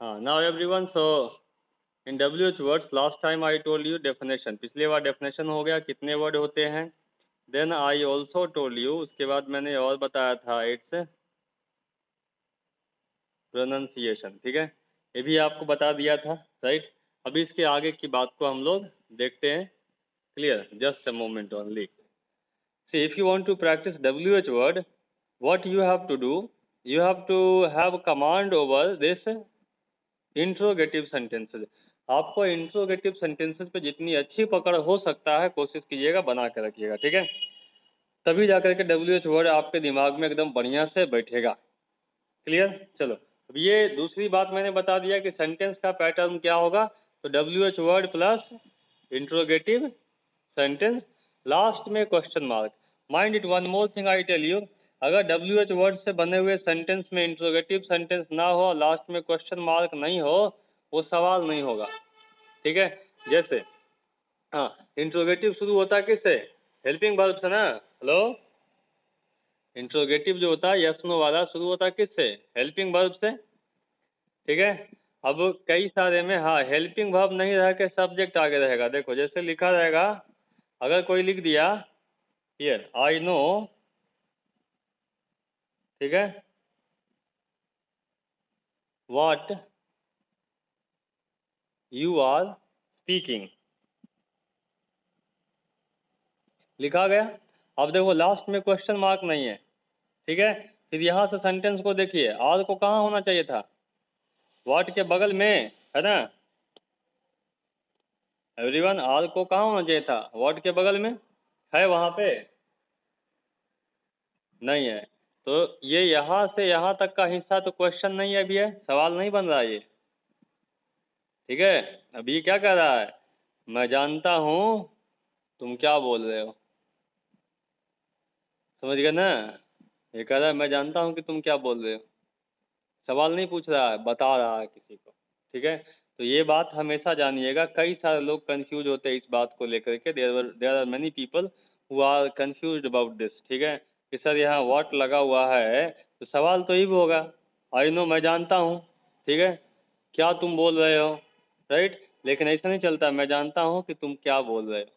Now everyone, so in WH words, last time I told you definition. पिछले बार definition हो गया कितने word होते हैं. Then I also told you, उसके बाद मैंने और बताया था its pronunciation. ठीक है, ये भी आपको बता दिया था, राइट. अभी इसके आगे की बात को हम लोग देखते हैं. Clear? Just a moment only. See, if you want to practice WH word, what you have to do? You have to have command over this interrogative sentences. आपको इंट्रोगेटिव सेंटेंसेस पे जितनी अच्छी पकड़ हो सकता है कोशिश कीजिएगा, बना के रखिएगा. ठीक है, तभी जाकर के WH वर्ड आपके दिमाग में एकदम बढ़िया से बैठेगा. क्लियर? चलो, अब ये दूसरी बात मैंने बता दिया कि सेंटेंस का पैटर्न क्या होगा. तो WH word plus interrogative sentence, last में question mark. Mind it, one more thing I tell you, अगर WH वर्ड से बने हुए सेंटेंस में इंट्रोगेटिव सेंटेंस ना हो, लास्ट में क्वेश्चन मार्क नहीं हो, वो सवाल नहीं होगा. ठीक है, जैसे हाँ, इंट्रोगेटिव शुरू होता है किससे? हेल्पिंग वर्ब से ना. हेलो, इंट्रोगेटिव जो होता है यस नो वाला शुरू होता है किससे? हेल्पिंग वर्ब से. ठीक है, अब कई सारे में हाँ हेल्पिंग वर्ब नहीं रह के सब्जेक्ट आगे रहेगा. देखो जैसे लिखा रहेगा, अगर कोई लिख दिया हियर आई नो, ठीक है, व्हाट यू आर स्पीकिंग, लिखा गया. अब देखो लास्ट में क्वेश्चन मार्क नहीं है. ठीक है, फिर यहाँ से सेंटेंस को देखिए, आर को कहाँ होना चाहिए था? व्हाट के बगल में है ना. एवरीवन, आर को कहाँ होना चाहिए था? व्हाट के बगल में है, वहाँ पे नहीं है. तो ये यहाँ से यहाँ तक का हिस्सा तो क्वेश्चन नहीं है, अभी है सवाल नहीं बन रहा है ये. ठीक है, अभी ये क्या कह रहा है? मैं जानता हूँ तुम क्या बोल रहे हो. समझ गए ना? ये कह रहा है मैं जानता हूँ कि तुम क्या बोल रहे हो. सवाल नहीं पूछ रहा है, बता रहा है किसी को. ठीक है, तो ये बात हमेशा जानिएगा. कई सारे लोग कंफ्यूज होते हैं इस बात को लेकर के. There are many people who are confused about this. ठीक है, कि सर यहाँ व्हाट लगा हुआ है तो सवाल तो ये भी होगा, आई नो मैं जानता हूँ, ठीक है, क्या तुम बोल रहे हो, राइट. लेकिन ऐसा नहीं चलता, मैं जानता हूँ कि तुम क्या बोल रहे हो.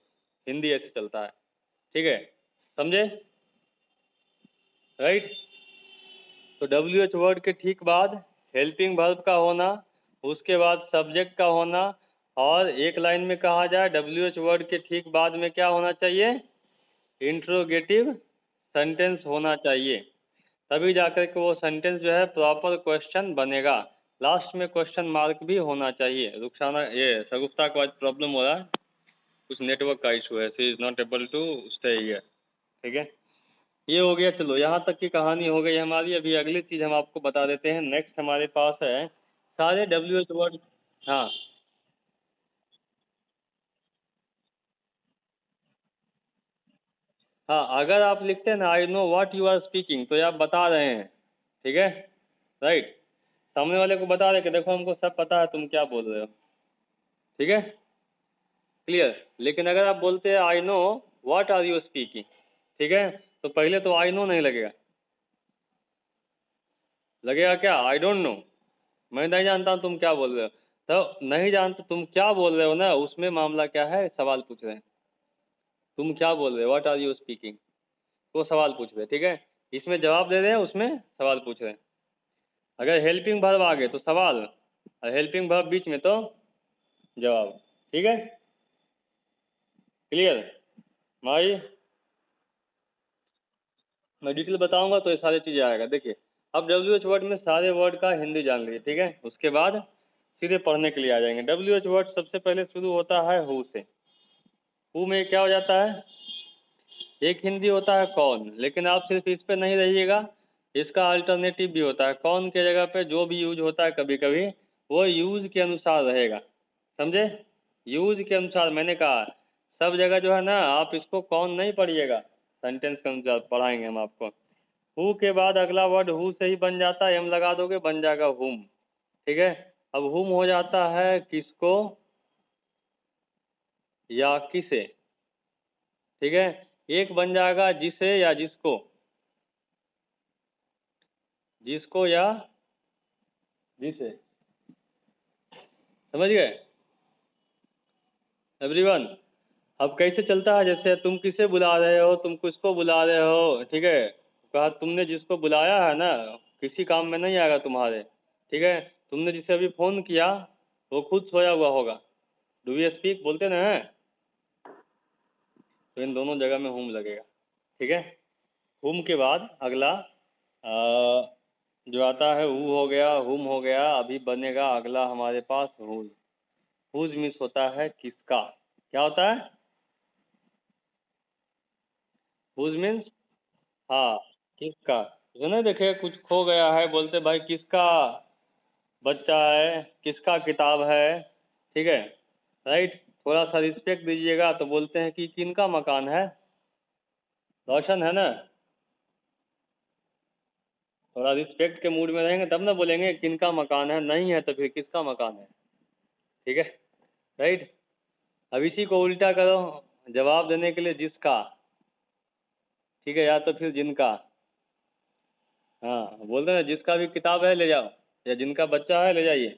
हिंदी ऐसे चलता है. ठीक है, समझे, राइट. तो WH वर्ड के ठीक बाद हेल्पिंग वर्ब का होना, उसके बाद सब्जेक्ट का होना, और एक लाइन में कहा जाए WH वर्ड के ठीक बाद में क्या होना चाहिए? इंट्रोगेटिव सेंटेंस होना चाहिए. तभी जाकर के वो सेंटेंस जो है प्रॉपर क्वेश्चन बनेगा. लास्ट में क्वेश्चन मार्क भी होना चाहिए. रुखसाना, ये सगुफ्ता को आज प्रॉब्लम हो रहा है, कुछ नेटवर्क का इशू है, she is not able to stay here. ठीक है, ये हो गया. चलो, यहाँ तक की कहानी हो गई हमारी. अभी अगली चीज़ हम आपको बता देते हैं. नेक्स्ट हमारे पास है सारे WH वर्ड. हाँ हाँ, अगर आप लिखते हैं ना I know what you are speaking, तो ये आप बता रहे हैं. ठीक है, राइट. सामने वाले को बता रहे कि देखो हमको सब पता है तुम क्या बोल रहे हो. ठीक है, क्लियर. लेकिन अगर आप बोलते हैं I know what are you speaking, ठीक है, तो पहले तो आई नो नहीं लगेगा. लगेगा क्या? आई डोंट नो, मैं नहीं जानता तुम क्या बोल रहे हो. तो नहीं जानते तुम क्या बोल रहे हो ना, उसमें मामला क्या है? सवाल पूछ रहे हैं. तुम क्या बोल रहे हो, व्हाट आर यू स्पीकिंग, तो सवाल पूछ रहे हैं. ठीक है, इसमें जवाब दे रहे हैं, उसमें सवाल पूछ रहे हैं. अगर हेल्पिंग वर्ब आ गए तो सवाल, और हेल्पिंग वर्ब बीच में तो जवाब. ठीक है, क्लियर. भाई मैं डिटेल बताऊंगा तो ये सारी चीज़ें आएगा. देखिए, अब WH वर्ड में सारे वर्ड का हिंदी जान लीजिए. ठीक है, उसके बाद सीधे पढ़ने के लिए आ जाएंगे. WH वर्ड सबसे पहले शुरू होता है हु से. हु में क्या हो जाता है? एक हिंदी होता है कौन, लेकिन आप सिर्फ इस पे नहीं रहिएगा, इसका अल्टरनेटिव भी होता है. कौन के जगह पे जो भी यूज होता है कभी कभी, वो यूज के अनुसार रहेगा. समझे? यूज के अनुसार मैंने कहा, सब जगह जो है ना आप इसको कौन नहीं पढ़िएगा, सेंटेंस के अनुसार पढ़ाएंगे हम आपको. हु के बाद अगला वर्ड हु से ही बन जाता है, एम लगा दोगे बन जाएगा हुम. ठीक है, अब हुम हो जाता है किसको या किसे. ठीक है, एक बन जाएगा जिसे या जिसको, जिसको या जिसे. समझ गए एवरीवन? अब कैसे चलता है, जैसे तुम किसे बुला रहे हो, तुम किसको बुला रहे हो, ठीक है, कहा तुमने जिसको बुलाया है ना किसी काम में नहीं आएगा तुम्हारे, ठीक है, तुमने जिसे अभी फ़ोन किया वो खुद सोया हुआ होगा। डू वी स्पीक बोलते ना हैं, तो इन दोनों जगह में हुम लगेगा, ठीक है। हुम के बाद अगला जो आता है हु हो गया, हुम हो गया, अभी बनेगा अगला हमारे पास हुज। हुज मिस होता है किसका, क्या होता है हुज मीन्स? हाँ, किसका। सुने देखे कुछ खो गया है, बोलते भाई किसका बच्चा है, किसका किताब है, ठीक है, राइट। थोड़ा सा रिस्पेक्ट दीजिएगा तो बोलते हैं कि किनका मकान है, रोशन है ना। थोड़ा रिस्पेक्ट के मूड में रहेंगे तब ना बोलेंगे किनका मकान है, नहीं है तो फिर किसका मकान है, ठीक है, राइट। अब इसी को उल्टा करो, जवाब देने के लिए जिसका, ठीक है, या तो फिर जिनका। हाँ, बोलते हैं जिसका भी किताब है ले जाओ, या जिनका बच्चा है ले जाइए,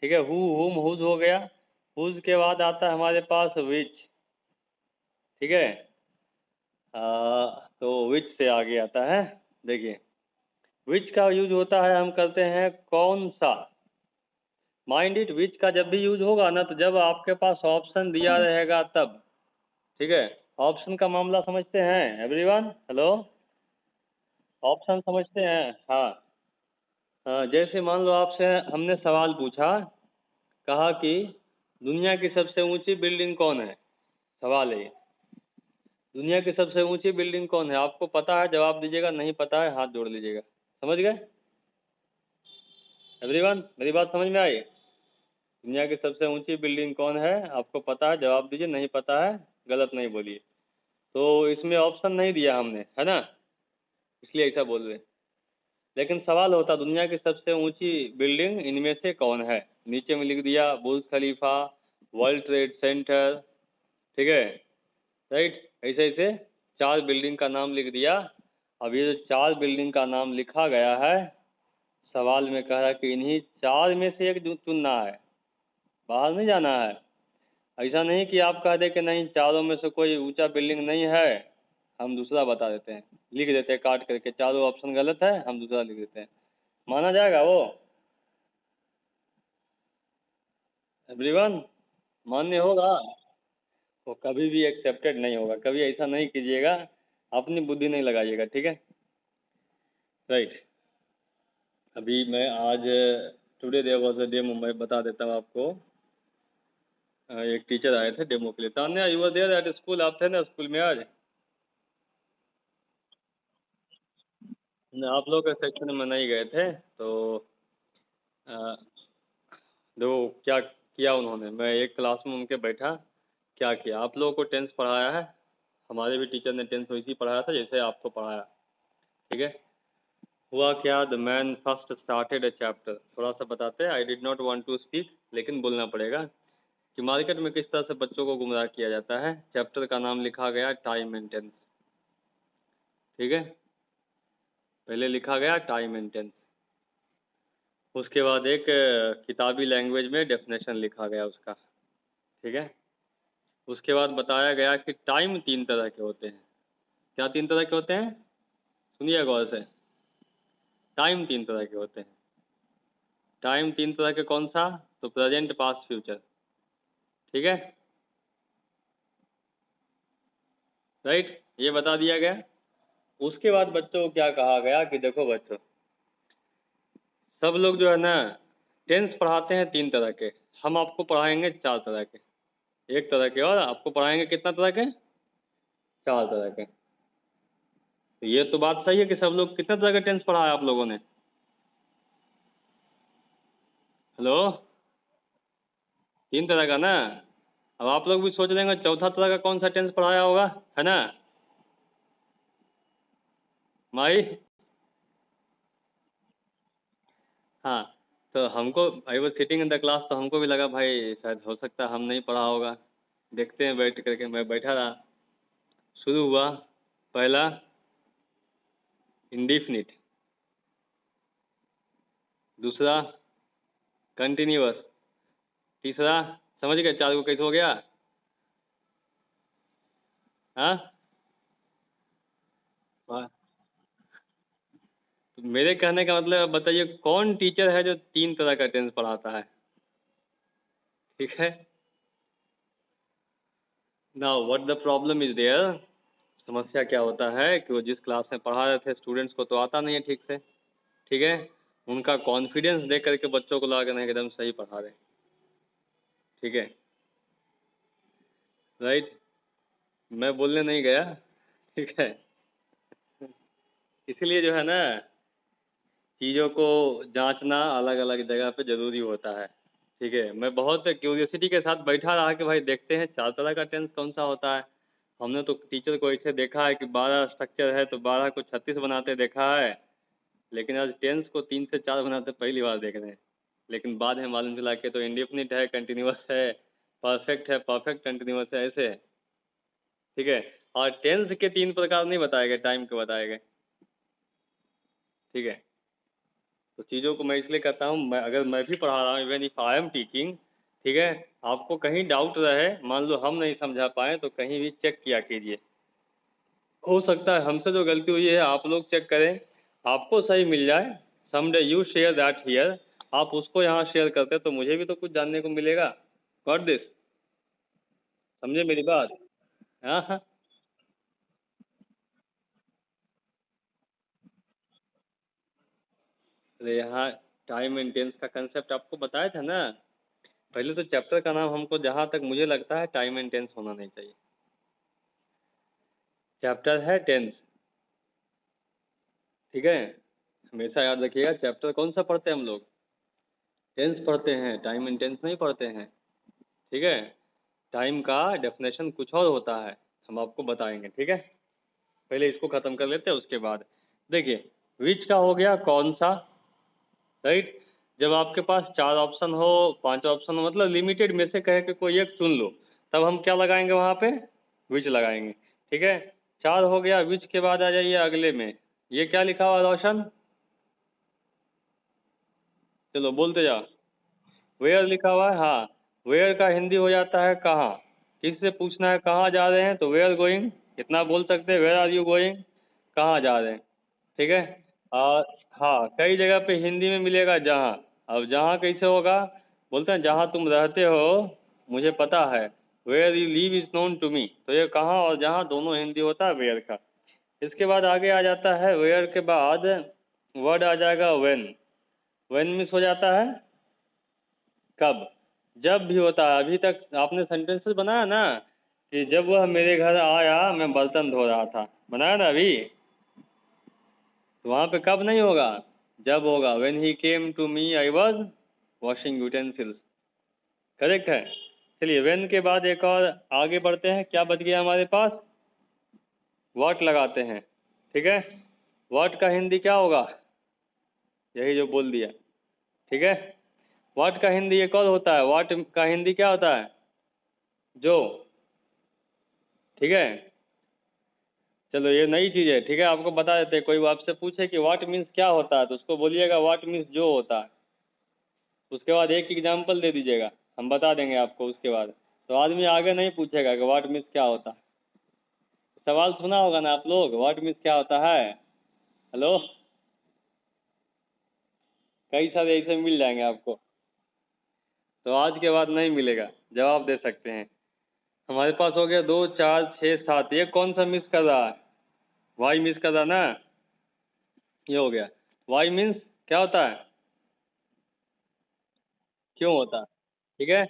ठीक है। हु हुम हुज हो गया। हुज के बाद आता है हमारे पास विच, ठीक है। तो विच से आगे आता है, देखिए विच का यूज होता है, हम करते हैं कौन सा। माइंड इट, विच का जब भी यूज होगा ना तो जब आपके पास ऑप्शन दिया रहेगा तब, ठीक है। ऑप्शन का मामला समझते हैं एवरीवन, हेलो? ऑप्शन समझते हैं, हाँ। जैसे मान लो आपसे हमने सवाल पूछा, कहा कि दुनिया की सबसे ऊंची बिल्डिंग कौन है, सवाल है ये, दुनिया की सबसे ऊंची बिल्डिंग कौन है, आपको पता है जवाब दीजिएगा, नहीं पता है हाथ जोड़ लीजिएगा। समझ गए एवरीवन, मेरी बात समझ में आई? दुनिया की सबसे ऊंची बिल्डिंग कौन है, आपको पता है जवाब दीजिए, नहीं पता है गलत नहीं बोलिए। तो इसमें ऑप्शन नहीं दिया हमने, है ना, इसलिए ऐसा बोल रहे। लेकिन सवाल होता दुनिया की सबसे ऊंची बिल्डिंग इनमें से कौन है, नीचे में लिख दिया बुर्ज खलीफा, वर्ल्ड ट्रेड सेंटर, ठीक है, राइट। ऐसे ऐसे 4 बिल्डिंग का नाम लिख दिया। अब ये जो 4 बिल्डिंग का नाम लिखा गया है, सवाल में कह रहा है कि इन्हीं 4 में से एक चुनना है, बाहर नहीं जाना है। ऐसा नहीं कि आप कह दे कि नहीं चारों में से कोई ऊंचा बिल्डिंग नहीं है, हम दूसरा बता देते हैं, लिख देते हैं काट करके, चारों ऑप्शन गलत है हम दूसरा लिख देते हैं, माना जाएगा वो एवरीवन? मान्य होगा? वो कभी भी एक्सेप्टेड नहीं होगा, कभी ऐसा नहीं कीजिएगा, अपनी बुद्धि नहीं लगाइएगा, ठीक है, राइट। अभी मैं आज today there was a demo, मैं बता देता हूँ आपको। एक टीचर आए थे डेमो के लिए। Tanya you were there at school, आप थे ना स्कूल में आज? आप लोग के सेक्शन में नहीं गए थे, तो अ, देखो क्या किया उन्होंने, मैं एक क्लास में उनके बैठा, क्या किया, आप लोगों को टेंस पढ़ाया है, हमारे भी टीचर ने टेंस वैसे ही पढ़ाया था जैसे आपको पढ़ाया, ठीक है। हुआ क्या, the man first started a chapter, थोड़ा सा बताते हैं, I did not want to speak, लेकिन बोलना पड़ेगा कि मार्केट में किस तरह से बच्चों को गुमराह किया जाता है। चैप्टर का नाम लिखा गया टाइम मेंटेनेंस, ठीक है, पहले लिखा गया टाइम मेंटेनेंस, उसके बाद एक किताबी लैंग्वेज में डेफिनेशन लिखा गया उसका, ठीक है। उसके बाद बताया गया कि टाइम 3 तरह के होते हैं। क्या 3 तरह के होते हैं, सुनिए गौर से, टाइम 3 तरह के होते हैं। टाइम 3 तरह के कौन सा, तो प्रेजेंट पास्ट फ्यूचर, ठीक है, राइट, ये बता दिया गया। उसके बाद बच्चों को क्या कहा गया कि देखो बच्चों, सब लोग जो है ना टेंस पढ़ाते हैं 3 तरह के, हम आपको पढ़ाएंगे 4 तरह के, एक तरह के, और आपको पढ़ाएंगे कितना तरह के, 4 तरह के। तो ये तो बात सही है कि सब लोग कितना तरह का टेंस पढ़ा है आप लोगों ने, हेलो? 3 तरह का ना। अब आप लोग भी सोच रहे हैं चौथा तरह का कौन सा टेंस पढ़ाया होगा, है ना माई? हाँ, तो हमको, I was sitting in the class, तो हमको भी लगा भाई शायद हो सकता है हम नहीं पढ़ा होगा, देखते हैं बैठ करके, मैं बैठा रहा। शुरू हुआ, पहला इंडिफिनिट, दूसरा कंटिन्यूअस, तीसरा समझ गए, 4 को कैसे हो गया? हाँ, तो मेरे कहने का मतलब बताइए कौन टीचर है जो 3 तरह का टेंस पढ़ाता है? ठीक है, now what the problem is there, समस्या क्या होता है कि वो जिस क्लास में पढ़ा रहे थे स्टूडेंट्स को तो आता नहीं है ठीक से, ठीक है, उनका कॉन्फिडेंस देख करके बच्चों को लगा कि नहीं एकदम सही पढ़ा रहे, ठीक है, राइट, मैं बोलने नहीं गया, ठीक है, इसीलिए जो है ना चीज़ों को जांचना अलग अलग जगह पे ज़रूरी होता है, ठीक है, मैं बहुत क्यूरियोसिटी के साथ बैठा रहा कि भाई देखते हैं 4 तरह का टेंस कौन सा होता है। हमने तो टीचर को ऐसे देखा है कि 12 स्ट्रक्चर है तो 12 को 36 बनाते देखा है, लेकिन आज टेंस को 3 से 4 बनाते पहली बार देख रहे हैं। लेकिन बाद में मालूम चला कि तो इंडेफिनिट है, कंटिन्यूअस है, परफेक्ट कंटिन्यूअस है, ऐसे है, ठीक है। और टेंस के 3 प्रकार नहीं बताए गए, टाइम के बताए गए, ठीक है। तो चीज़ों को मैं इसलिए कहता हूँ, मैं अगर मैं भी पढ़ा रहा हूँ, even if I am teaching, ठीक है, आपको कहीं डाउट रहे, मान लो हम नहीं समझा पाए तो कहीं भी चेक किया कीजिए, हो सकता है हमसे जो गलती हुई है आप लोग चेक करें, आपको सही मिल जाए, someday you share that here, आप उसको यहाँ शेयर करते तो मुझे भी तो कुछ जानने को मिलेगा, गॉट दिस, समझे मेरी बात? हाँ हाँ, अरे यहाँ टाइम एंड टेंस का कंसेप्ट आपको बताया था ना, पहले तो चैप्टर का नाम हमको जहाँ तक मुझे लगता है टाइम एंड टेंस होना नहीं चाहिए, चैप्टर है टेंस, ठीक है, हमेशा याद रखिएगा चैप्टर कौन सा पढ़ते हैं हम लोग, टेंस पढ़ते हैं, टाइम एंड टेंस नहीं पढ़ते हैं, ठीक है। टाइम का डेफिनेशन कुछ और होता है, हम आपको बताएंगे, ठीक है, पहले इसको ख़त्म कर लेते हैं उसके बाद देखिए, विच का हो गया कौन सा, राइट, जब आपके पास 4 ऑप्शन हो, 5 ऑप्शन हो, मतलब लिमिटेड में से कहे कि कोई एक चुन लो, तब हम क्या लगाएंगे वहाँ पे, विच लगाएंगे, ठीक है। 4 हो गया, विच के बाद आ जाइए अगले में, ये क्या लिखा हुआ रोशन, चलो बोलते जाओ, वेयर लिखा हुआ है, हाँ, वेयर का हिंदी हो जाता है कहाँ, किससे पूछना है कहाँ जा रहे हैं तो वेयर गोइंग, इतना बोल सकते हैं, वेयर आर यू गोइंग, कहाँ जा रहे हैं, ठीक है। और हाँ, कई जगह पे हिंदी में मिलेगा जहाँ, अब जहाँ कैसे होगा, बोलते हैं जहाँ तुम रहते हो मुझे पता है, where you live is known to me, तो ये कहाँ और जहाँ दोनों हिंदी होता है वेयर का। इसके बाद आगे आ जाता है, वेयर के बाद वर्ड आ जाएगा व्हेन मिस हो जाता है कब, जब भी होता है, अभी तक आपने सेंटेंसेस बनाया ना कि जब वह मेरे घर आया मैं बर्तन धो रहा था, बनाया ना अभी, तो वहाँ पे कब नहीं होगा, जब होगा, when he came to me I was washing utensils, correct है। चलिए व्हेन के बाद एक और आगे बढ़ते हैं, क्या बच गया हमारे पास, व्हाट लगाते हैं, ठीक है, व्हाट का हिंदी क्या होगा, यही जो बोल दिया, ठीक है, व्हाट का हिंदी एक और होता है, व्हाट का हिंदी क्या होता है, जो, ठीक है, चलो ये नई चीज़ है, ठीक है, आपको बता देते हैं, कोई आपसे पूछे कि व्हाट मीन्स क्या होता है तो उसको बोलिएगा व्हाट मीन्स जो होता है, उसके बाद एक एग्जाम्पल दे दीजिएगा, हम बता देंगे आपको उसके बाद, तो आदमी आगे नहीं पूछेगा कि व्हाट मीन्स क्या होता है। सवाल सुना होगा ना आप लोग, व्हाट मीन्स क्या होता है, हेलो, कई सारे ऐसे मिल जाएंगे आपको, तो आज के बाद नहीं मिलेगा, जवाब दे सकते हैं। हमारे पास हो गया 2 4 6 7, ये कौन सा मिस कर रहा है, वाई मिस कर रहा ना, ये हो गया, वाई मीन्स क्या होता है, क्यों होता है, ठीक है,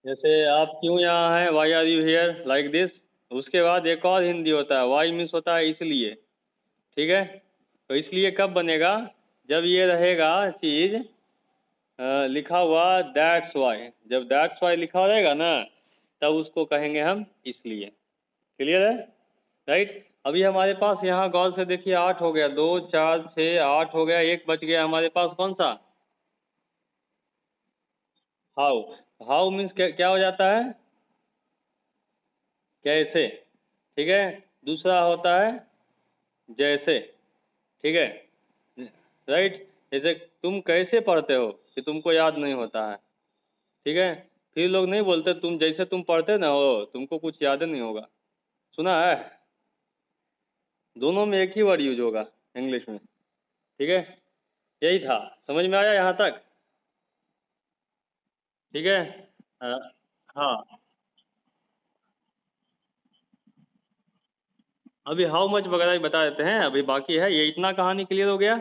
जैसे आप क्यों यहाँ हैं, why are you here, like this, उसके बाद एक और हिंदी होता है, वाई मीन्स होता है इसलिए, ठीक है, तो इसलिए कब बनेगा, जब ये रहेगा चीज़ लिखा हुआ दैट्स वाई, जब दैट्स वाई लिखा रहेगा ना तब उसको कहेंगे हम इसलिए, क्लियर है, राइट। अभी हमारे पास यहाँ गौर से देखिए 8 हो गया, 2 4 6 8 हो गया, एक बच गया हमारे पास कौन सा, हाउ, हाउ मीन्स क्या क्या हो जाता है, कैसे, ठीक है, दूसरा होता है जैसे, ठीक है, राइट, जैसे तुम कैसे पढ़ते हो कि तुमको याद नहीं होता है, ठीक है। फिर लोग नहीं बोलते तुम जैसे तुम पढ़ते ना हो तुमको कुछ याद नहीं होगा। सुना है? दोनों में एक ही वर्ड यूज होगा इंग्लिश में। ठीक है, यही था। समझ में आया यहाँ तक? ठीक है। अ, हाँ, अभी हाउ मच वगैरह भी बता देते हैं, अभी बाकी है। ये इतना कहानी क्लियर हो गया?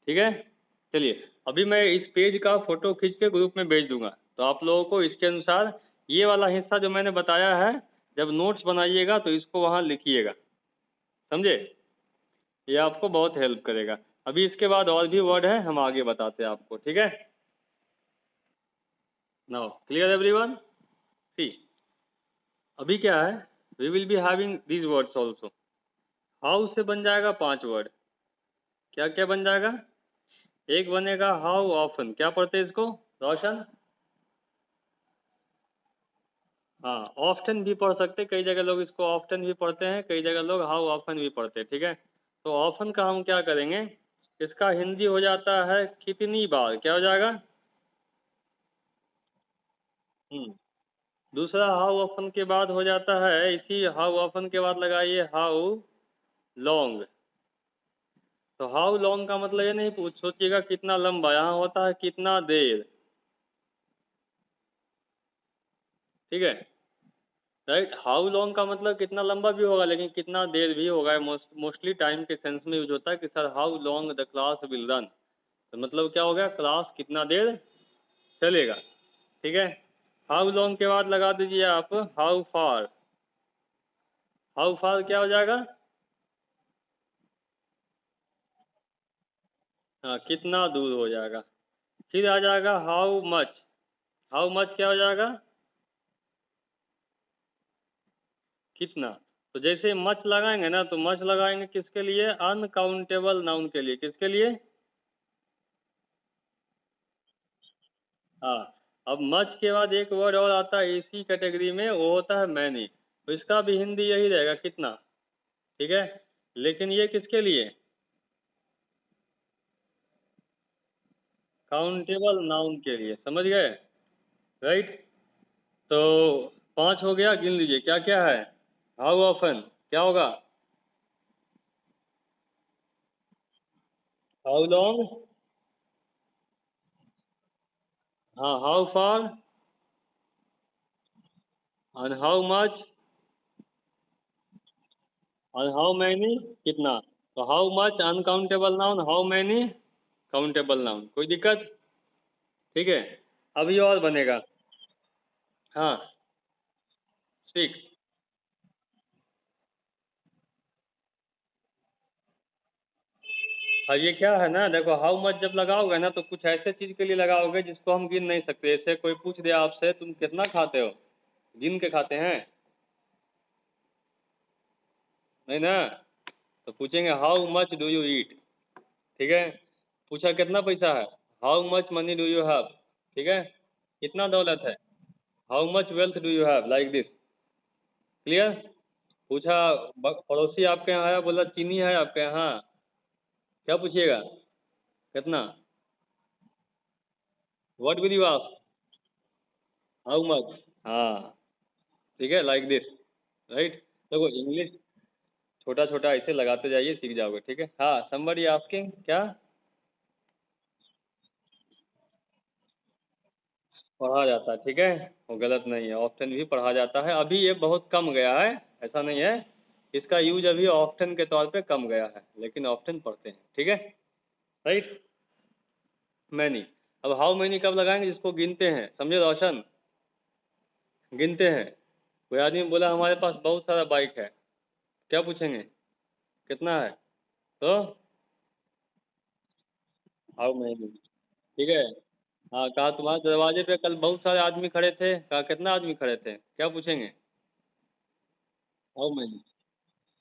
ठीक है, चलिए अभी मैं इस पेज का फोटो खींच के ग्रुप में भेज दूंगा, तो आप लोगों को इसके अनुसार ये वाला हिस्सा जो मैंने बताया है, जब नोट्स बनाइएगा तो इसको वहाँ लिखिएगा। समझे? ये आपको बहुत हेल्प करेगा। अभी इसके बाद और भी वर्ड है, हम आगे बताते हैं आपको। ठीक है, नाउ क्लियर एवरीवन? सी, अभी क्या है, we will be having these words also. How से बन जाएगा 5 वर्ड। क्या क्या बन जाएगा? एक बनेगा हाउ ऑफन। क्या पढ़ते हैं इसको रोशन? हाँ, ऑफ्टन भी पढ़ सकते, कई जगह लोग इसको ऑफ्टन भी पढ़ते हैं, कई जगह लोग हाउ ऑफन भी पढ़ते हैं। ठीक है, तो ऑफन का हम क्या करेंगे, इसका हिंदी हो जाता है कितनी बार। क्या हो जाएगा? दूसरा हाउ ऑफन के बाद हो जाता है, इसी हाउ ऑफन के बाद लगाइए हाउ लॉन्ग। तो हाउ लॉन्ग का मतलब ये नहीं पूछ सोचिएगा कितना लंबा, यहाँ होता है कितना देर। ठीक है, राइट। हाउ लॉन्ग का मतलब कितना लंबा भी होगा, लेकिन कितना देर भी होगा। मोस्टली टाइम के सेंस में यूज होता है कि sir how long the class will run. तो मतलब क्या हो गया, क्लास कितना देर चलेगा। ठीक है, हाउ लॉन्ग के बाद लगा दीजिए आप हाउ फार। हाउ फार क्या हो जाएगा? हाँ, कितना दूर हो जाएगा। फिर आ जाएगा हाउ मच। हाउ मच क्या हो जाएगा? कितना। तो जैसे मच लगाएंगे ना, तो मच लगाएंगे किसके लिए? अनकाउंटेबल नाउन के लिए। किसके लिए? हाँ, अब मच के बाद एक वर्ड और आता है इसी कैटेगरी में, वो होता है मैनी। तो इसका भी हिंदी यही रहेगा, कितना। ठीक है, लेकिन ये किसके लिए? काउंटेबल नाउन के लिए। समझ गए? राइट। तो 5 हो गया, गिन लीजिए क्या क्या है। हाउ ऑफन क्या होगा? How long. हाँ, हाउ फार। और हाउ मच। और हाउ मैनी कितना। तो how much uncountable noun, how many countable noun. कोई दिक्कत? ठीक है, अभी और बनेगा। हाँ, ठीक। हाँ, ये क्या है ना, देखो हाउ मच जब लगाओगे ना, तो कुछ ऐसे चीज के लिए लगाओगे जिसको हम गिन नहीं सकते। जैसे कोई पूछ दिया आपसे तुम कितना खाते हो, गिन के खाते हैं? नहीं ना। तो पूछेंगे how much do you eat. ठीक है, पूछा कितना पैसा है, how much money do you have. ठीक है, कितना दौलत है, how much wealth do you have, like this. Clear? पूछा पड़ोसी आपके यहाँ आया, बोला चीनी है आपके यहाँ, क्या पूछिएगा, कितना। What will you ask? How much. हाँ, ठीक है, लाइक दिस। राइट। देखो इंग्लिश छोटा छोटा ऐसे लगाते जाइए, सीख जाओगे। ठीक है, हाँ, समबडी आस्किंग क्या? पढ़ा जाता है। ठीक है, वो गलत नहीं है, ऑप्शन भी पढ़ा जाता है। अभी ये बहुत कम गया है, ऐसा नहीं है। इसका यूज अभी ऑप्शन के तौर पे कम गया है, लेकिन ऑप्शन पढ़ते हैं। ठीक है, राइट। मैनी। अब हाउ मैनी कब लगाएंगे? जिसको गिनते हैं, समझे रोशन? गिनते हैं। कोई आदमी बोला हमारे पास बहुत सारा बाइक है, क्या पूछेंगे, कितना है? तो हाउ मैनी। ठीक है। हाँ, कहा तुम्हारे दरवाजे पे कल बहुत सारे आदमी खड़े थे, कहा कितना आदमी खड़े थे, क्या पूछेंगे? How many.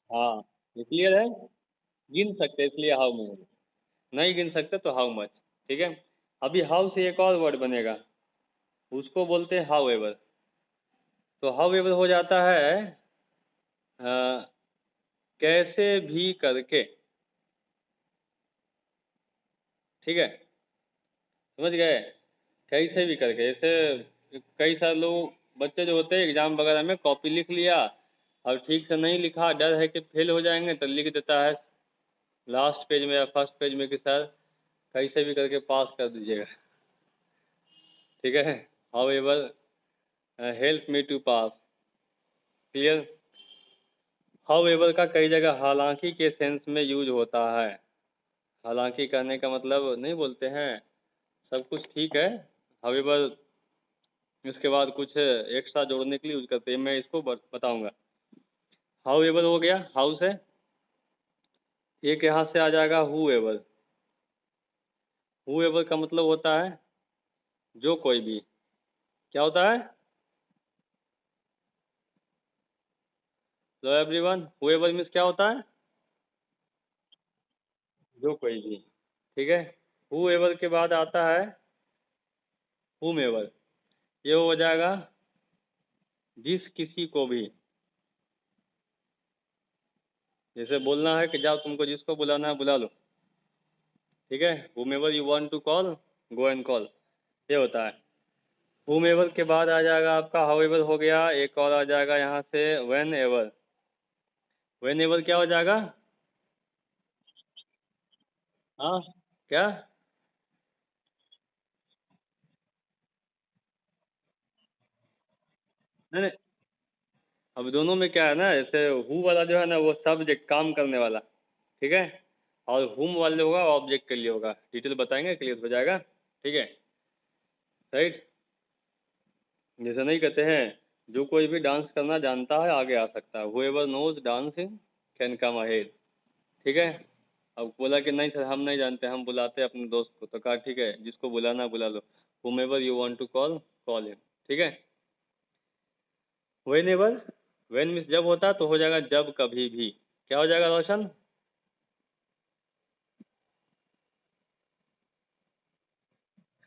हाँ, ये क्लियर है। गिन सकते हैं इसलिए हाउ मैनी, नहीं गिन सकते तो हाउ मच। ठीक है, अभी हाउ से एक और वर्ड बनेगा, उसको बोलते हैं हाउ एवर। तो हाउ एवर हो जाता है अ, कैसे भी करके। ठीक है, समझ गए? कैसे भी करके, जैसे कई सारे लोग बच्चे जो होते हैं एग्जाम वगैरह में कॉपी लिख लिया और ठीक से नहीं लिखा, डर है कि फेल हो जाएंगे तो लिख देता है लास्ट पेज में या फर्स्ट पेज में कि सर कैसे भी करके पास कर दीजिएगा। ठीक है, however help me to pass. Clear? However का कई जगह हालांकि के सेंस में यूज होता है। हालांकि कहने का मतलब नहीं बोलते हैं सब कुछ ठीक है, हाउ एवर इसके बाद कुछ एक्स्ट्रा जोड़ने के लिए यूज करते हैं, मैं इसको बताऊंगा। हाउ एवर हो गया, हाउ से एक यहाँ से आ जाएगा हु एवर। हु एवर का मतलब होता है जो कोई भी। क्या होता है? लो एवरीवन, हु एवर मीन्स क्या होता है? जो कोई भी। ठीक है, हु एवर के बाद आता है हुम एवर। ये हो जाएगा जिस किसी को भी। जैसे बोलना है कि जाओ तुमको जिसको बुलाना है बुला लो। ठीक है, whomever you want to call go and call, ये होता है। हुम एवर के बाद आ जाएगा आपका हाउ एवर हो गया, एक और आ जाएगा यहाँ से व्हेन एवर। व्हेन एवर क्या हो जाएगा? हाँ, क्या? नहीं नहीं, अब दोनों में क्या है ना, जैसे हु वाला जो है ना वो सब्जेक्ट काम करने वाला, ठीक है, और हुम वाले होगा ऑब्जेक्ट के लिए होगा। डिटेल बताएंगे, क्लियर हो जाएगा। ठीक है, राइट। जैसे नहीं कहते हैं जो कोई भी डांस करना जानता है आगे आ सकता है, whoever knows dancing can come ahead. ठीक है, अब बोला कि नहीं सर हम नहीं जानते, हम बुलाते हैं अपने दोस्त को, तो कहा ठीक है जिसको बुलाना बुला लो, whomever you want to call call him. ठीक है, वेन एवर, वेन मीन्स जब होता तो हो जाएगा जब कभी भी। क्या हो जाएगा रोशन?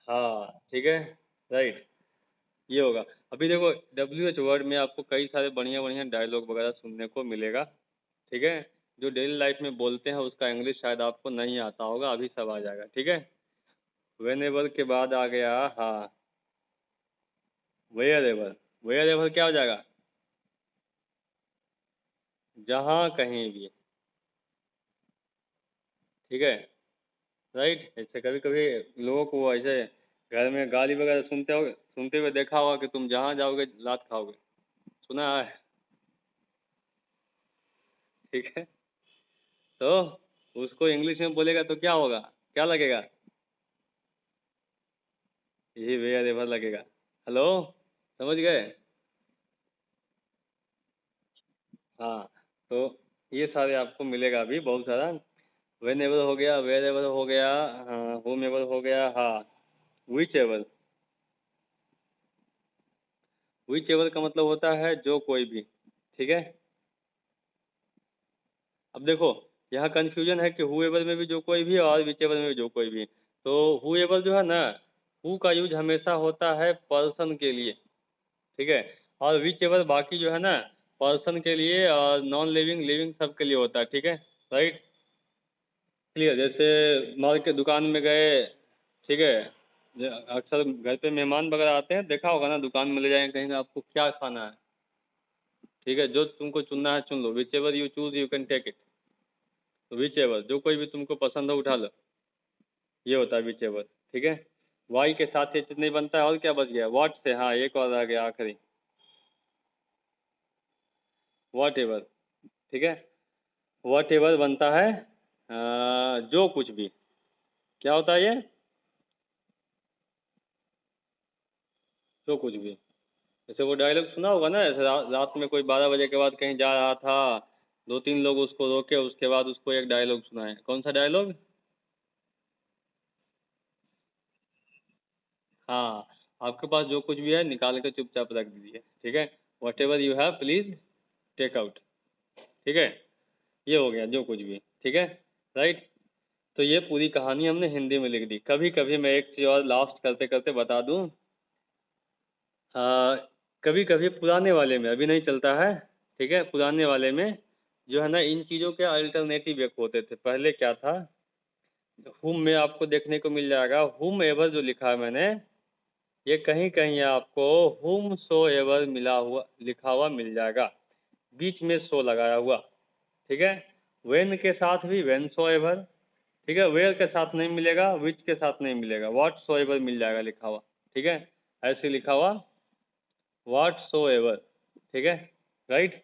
हाँ ठीक है, राइट, ये होगा। अभी देखो WH वर्ड में आपको कई सारे बढ़िया बढ़िया डायलॉग वगैरह सुनने को मिलेगा। ठीक है, जो डेली लाइफ में बोलते हैं उसका इंग्लिश शायद आपको नहीं आता होगा, अभी सब आ जाएगा। ठीक है, वेन एवर के बाद आ गया हाँ वेयर एवर। वेयर एवर क्या हो जाएगा? जहाँ कहीं भी। ठीक है, राइट। ऐसे कभी कभी लोगों को ऐसे घर में गाली वगैरह सुनते हुए देखा होगा कि तुम जहाँ जाओगे लात खाओगे, सुना है? ठीक है, तो उसको इंग्लिश में बोलेगा तो क्या होगा, क्या लगेगा? यही वेयर एवर लगेगा। हेलो, समझ गए? हाँ, तो ये सारे आपको मिलेगा अभी बहुत सारा। वेन एवर हो गया, वेयर एवर हो गया, हाँ होम एवर हो गया, हाँ विच एवर। विच एवर का मतलब होता है जो कोई भी। ठीक है, अब देखो यहाँ कंफ्यूजन है कि हु एवर में भी जो कोई भी और विच एवर में भी जो कोई भी। तो हु एवर जो है ना, हु का यूज हमेशा होता है पर्सन के लिए। ठीक है, और विच एवर बाकी जो है ना पर्सन के लिए और नॉन लिविंग लिविंग सब के लिए होता है। ठीक है, राइट, क्लियर। जैसे मार्केट दुकान में गए, ठीक है, अक्सर घर पे मेहमान वगैरह आते हैं, देखा होगा ना दुकान में ले जाएंगे कहेंगे आपको क्या खाना है। ठीक है, जो तुमको चुनना है चुन लो, whichever you choose you can take it. तो विच एवर जो कोई भी तुमको पसंद हो उठा लो, ये होता है विच एवर। ठीक है, वाई के साथ ये चीज नहीं बनता है, और क्या बच गया? व्हाट से, हाँ एक और आ गया आखिरी, व्हाट एवर। ठीक है, व्हाट एवर बनता है जो कुछ भी। क्या होता है ये? जो कुछ भी। जैसे वो डायलॉग सुना होगा ना, जैसे रात में कोई 12 बजे के बाद कहीं जा रहा था, दो तीन लोग उसको रोके, उसके बाद उसको एक डायलॉग सुनाए। कौन सा डायलॉग? हाँ, आपके पास जो कुछ भी है निकाल के चुपचाप रख दीजिए। ठीक है, whatever you have please take out. ठीक है, ये हो गया जो कुछ भी। ठीक है, राइट। तो ये पूरी कहानी हमने हिंदी में लिख दी। कभी कभी मैं एक चीज़ और लास्ट करते करते बता दूं, कभी कभी पुराने वाले में, अभी नहीं चलता है, ठीक है, पुराने वाले में जो है ना इन चीज़ों के अल्टरनेटिव एक होते थे। पहले क्या था हुम में आपको देखने को मिल जाएगा हुम एवर जो लिखा है मैंने, ये कहीं कहीं आपको हुम सो एवर मिला हुआ लिखा हुआ मिल जाएगा, बीच में सो लगाया हुआ, ठीक है। वेन के साथ भी वेन सो एवर, ठीक है। वेयर के साथ नहीं मिलेगा, विच के साथ नहीं मिलेगा, व्हाट सो एवर मिल जाएगा लिखा हुआ, ठीक है। ऐसे लिखा हुआ व्हाट सो एवर, ठीक है, राइट।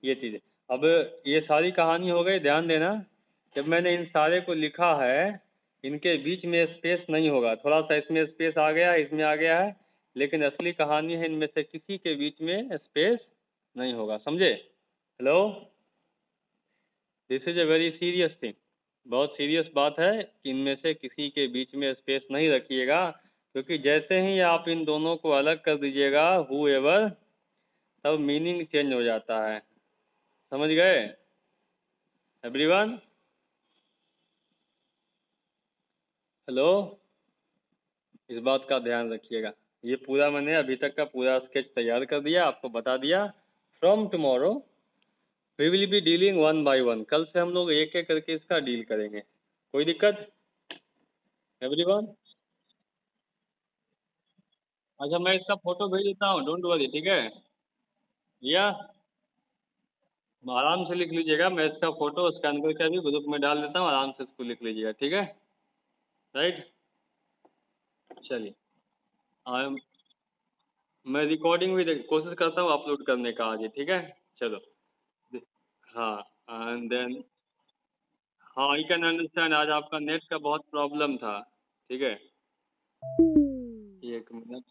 ये चीज़ है। अब ये सारी कहानी हो गई, ध्यान देना, जब मैंने इन सारे को लिखा है इनके बीच में स्पेस नहीं होगा, थोड़ा सा इसमें स्पेस आ गया है, इसमें आ गया है, लेकिन असली कहानी है इनमें से किसी के बीच में स्पेस नहीं होगा, समझे। Hello, this is a very serious thing, बहुत सीरियस बात है कि इनमें से किसी के बीच में स्पेस नहीं रखिएगा, क्योंकि जैसे ही आप इन दोनों को अलग कर दीजिएगा हु एवर, तब मीनिंग चेंज हो जाता है, समझ गए एवरीवन। हेलो, इस बात का ध्यान रखिएगा। ये पूरा मैंने अभी तक का पूरा स्केच तैयार कर दिया, आपको बता दिया। From tomorrow we will be dealing one by one, कल से हम लोग एक एक करके इसका डील करेंगे, कोई दिक्कत एवरीवन। अच्छा, मैं इसका फोटो भेज देता हूँ, डोंट वरी, ठीक है भैया, आराम से लिख लीजिएगा, मैं इसका फोटो स्कैन करके अभी ग्रुप में डाल देता हूँ, आराम से इसको लिख लीजिएगा, ठीक है, राइट। चलिए, आई मैं रिकॉर्डिंग भी कोशिश करता हूँ अपलोड करने का आज ही, ठीक है। चलो, हाँ, एंड देन, हाँ, आई कैन अंडरस्टैंड, आज आपका नेट का बहुत प्रॉब्लम था, ठीक है। एक मिनट,